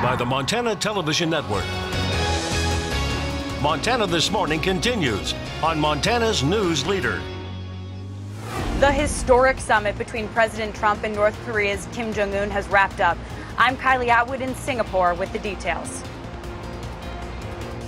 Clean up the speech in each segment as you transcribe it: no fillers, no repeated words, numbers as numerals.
by the Montana Television Network. Montana This Morning continues on Montana's News Leader. The historic summit between President Trump and North Korea's Kim Jong-un has wrapped up. I'm Kylie Atwood in Singapore with the details.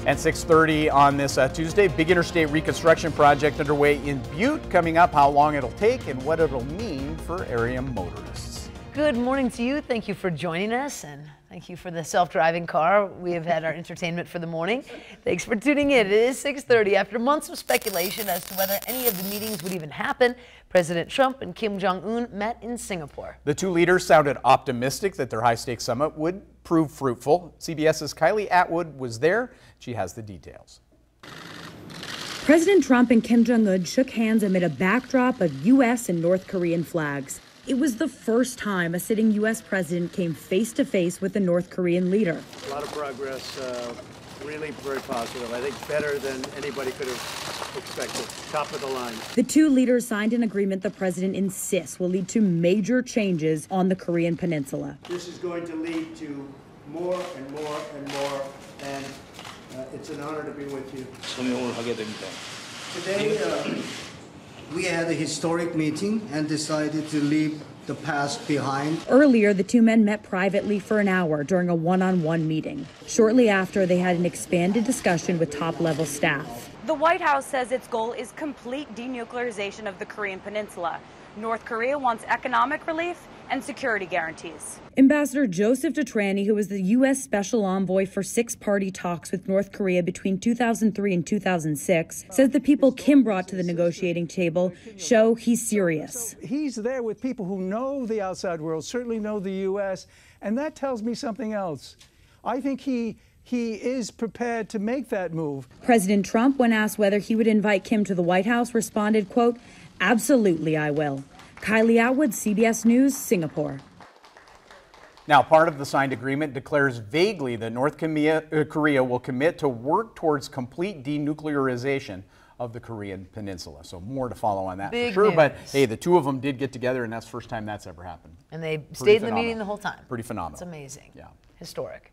At 6:30 on this Tuesday, big interstate reconstruction project underway in Butte. Coming up, how long it'll take and what it'll mean for area motorists. Good morning to you. Thank you for joining us, and thank you for the self-driving car. We have had our entertainment for the morning. Thanks for tuning in. It is 6:30. After months of speculation as to whether any of the meetings would even happen, President Trump and Kim Jong-un met in Singapore. The two leaders sounded optimistic that their high-stakes summit would prove fruitful. CBS's Kylie Atwood was there. She has the details. President Trump and Kim Jong-un shook hands amid a backdrop of U.S. and North Korean flags. It was the first time a sitting U.S. president came face-to-face with a North Korean leader. A lot of progress, really very positive. I think better than anybody could have expected. Top of the line. The two leaders signed an agreement the president insists will lead to major changes on the Korean peninsula. This is going to lead to more and more and more, and it's an honor to be with you. Today, we had a historic meeting and decided to leave the past behind. Earlier, the two men met privately for an hour during a one-on-one meeting. Shortly after, they had an expanded discussion with top-level staff. The White House says its goal is complete denuclearization of the Korean peninsula. North Korea wants economic relief and security guarantees. Ambassador Joseph Detrani, who was the U.S. Special Envoy for six-party talks with North Korea between 2003 and 2006, says the people Kim brought to the negotiating table show he's serious. He's there with people who know the outside world, certainly know the U.S., and that tells me something else. I think he is prepared to make that move. President Trump, when asked whether he would invite Kim to the White House, responded, quote, "Absolutely, I will." Kylie Atwood, CBS News, Singapore. Now, part of the signed agreement declares vaguely that North Korea will commit to work towards complete denuclearization of the Korean peninsula. So more to follow on that for sure. News. But hey, the two of them did get together, and that's the first time that's ever happened. And they stayed in the meeting the whole time. Pretty phenomenal. It's amazing. Yeah. Historic.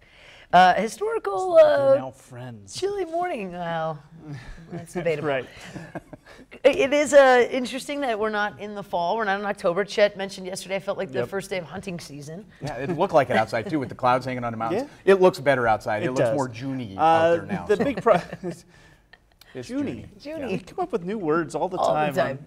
Historical They're now friends. chilly morning. Well, that's debatable. Right. It is interesting that we're not in the fall. We're not in October. Chet mentioned yesterday, I felt like the first day of hunting season. Yeah, it looked like it outside too with the clouds hanging on the mountains. Yeah. It looks better outside. It looks does. more Juney out there now. The big It's Junie. Junie. We come up with new words all the All the time. time.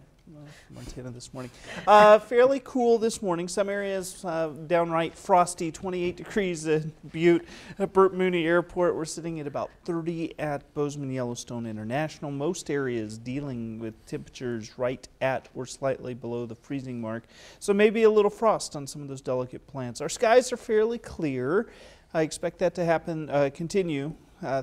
Montana this morning. Fairly cool this morning. Some areas downright frosty, 28 degrees at Butte. At Burt Mooney Airport, we're sitting at about 30 at Bozeman Yellowstone International. Most areas dealing with temperatures right at or slightly below the freezing mark. So maybe a little frost on some of those delicate plants. Our skies are fairly clear. I expect that to happen, continue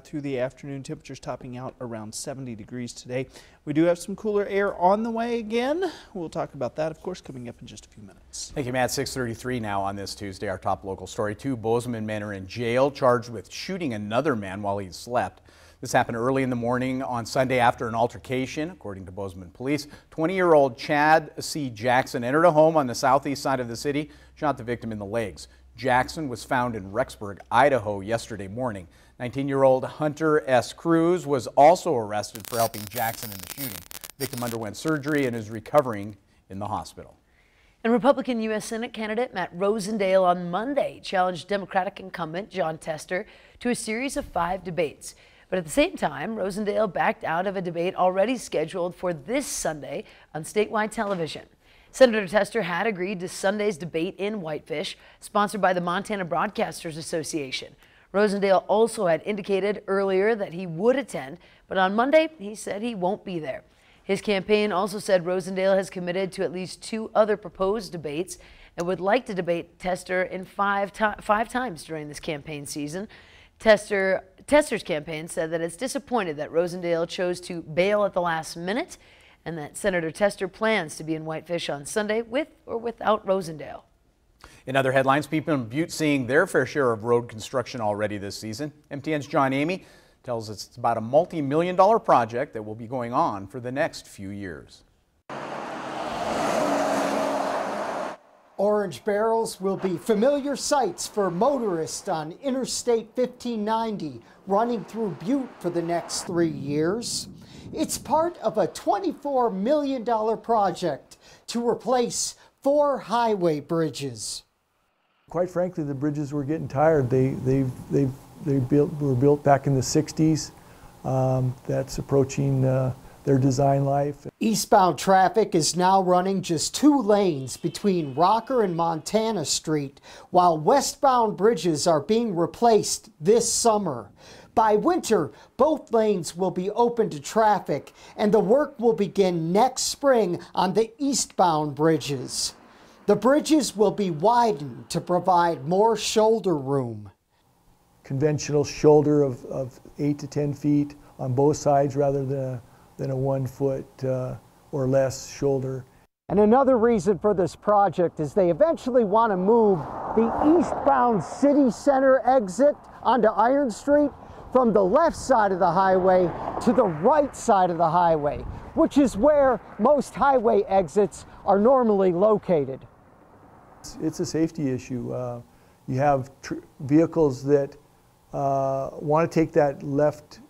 through the afternoon. Temperatures topping out around 70 degrees today. We do have some cooler air on the way again. We'll talk about that, of course, coming up in just a few minutes. Thank you, Matt. 6:33 now on this Tuesday. Our top local story. Two Bozeman men are in jail charged with shooting another man while he slept. This happened early in the morning on Sunday after an altercation, according to Bozeman police. 20-year-old Chad C. Jackson entered a home on the southeast side of the city, shot the victim in the legs. Jackson was found in Rexburg, Idaho yesterday morning. 19-year-old Hunter S. Cruz was also arrested for helping Jackson in the shooting. Victim underwent surgery and is recovering in the hospital. And Republican U.S. Senate candidate Matt Rosendale on Monday challenged Democratic incumbent Jon Tester to a series of 5 debates. But at the same time, Rosendale backed out of a debate already scheduled for this Sunday on statewide television. Senator Tester had agreed to Sunday's debate in Whitefish, sponsored by the Montana Broadcasters Association. Rosendale also had indicated earlier that he would attend, but on Monday he said he won't be there. His campaign also said Rosendale has committed to at least 2 other proposed debates and would like to debate Tester in 5 times during this campaign season. Tester's campaign said that it's disappointed that Rosendale chose to bail at the last minute and that Senator Tester plans to be in Whitefish on Sunday with or without Rosendale. In other headlines, people in Butte seeing their fair share of road construction already this season. MTN's John Amy tells us it's about a multi-million-dollar project that will be going on for the next few years. Orange barrels will be familiar sights for motorists on Interstate 1590 running through Butte for the next 3 years. It's part of a $24 million project to replace 4 highway bridges. Quite frankly, the bridges were getting tired. They were built back in the 60s. That's approaching their design life. Eastbound traffic is now running just 2 lanes between Rocker and Montana Street, while westbound bridges are being replaced this summer. By winter, both lanes will be open to traffic, and the work will begin next spring on the eastbound bridges. The bridges will be widened to provide more shoulder room. Conventional shoulder of 8 to 10 feet on both sides rather than a 1 foot or less shoulder. And another reason for this project is they eventually want to move the eastbound city center exit onto Iron Street from the left side of the highway to the right side of the highway, which is where most highway exits are normally located. It's a safety issue. You have vehicles that want to take that left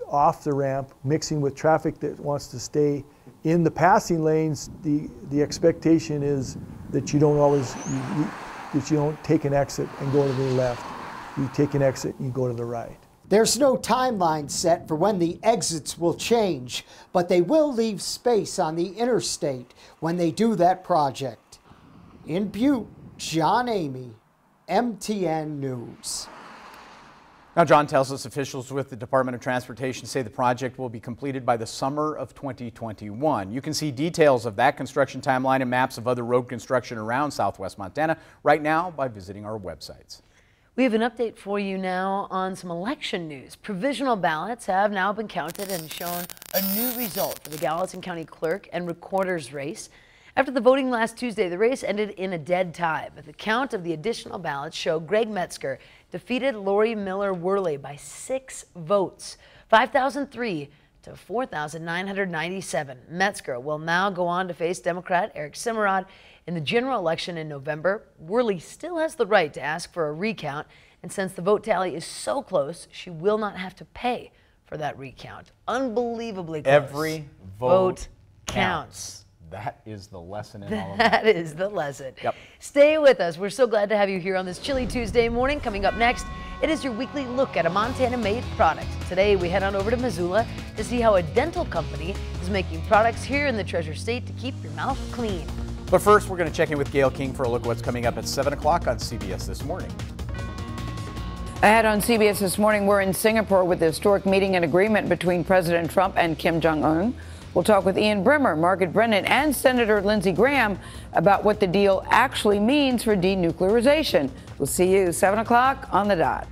off the ramp, mixing with traffic that wants to stay in the passing lanes. The expectation is that you don't always that you don't take an exit and go to the left. You take an exit and you go to the right. There's no timeline set for when the exits will change, but they will leave space on the interstate when they do that project. In Butte, John Amy, MTN News. Now, John tells us officials with the Department of Transportation say the project will be completed by the summer of 2021. You can see details of that construction timeline and maps of other road construction around southwest Montana right now by visiting our websites. We have an update for you now on some election news. Provisional ballots have now been counted and shown a new result for the Gallatin County Clerk and Recorder's race. After the voting last Tuesday, the race ended in a dead tie, but the count of the additional ballots show Greg Metzger defeated Lori Miller Worley by 6 votes, 5,003 to 4,997. Metzger will now go on to face Democrat Eric Simmerod in the general election in November. Worley still has the right to ask for a recount, and since the vote tally is so close, she will not have to pay for that recount. Unbelievably close. Every vote counts. That is the lesson in all of that. That is the lesson. Yep. Stay with us. We're so glad to have you here on this chilly Tuesday morning. Coming up next, it is your weekly look at a Montana-made product. Today, we head on over to Missoula to see how a dental company is making products here in the Treasure State to keep your mouth clean. But first, we're going to check in with Gail King for a look at what's coming up at 7 o'clock on CBS This Morning. Ahead on CBS This Morning, we're in Singapore with the historic meeting and agreement between President Trump and Kim Jong-un. We'll talk with Ian Brimmer, Margaret Brennan, and Senator Lindsey Graham about what the deal actually means for denuclearization. We'll see you 7 o'clock on the dot.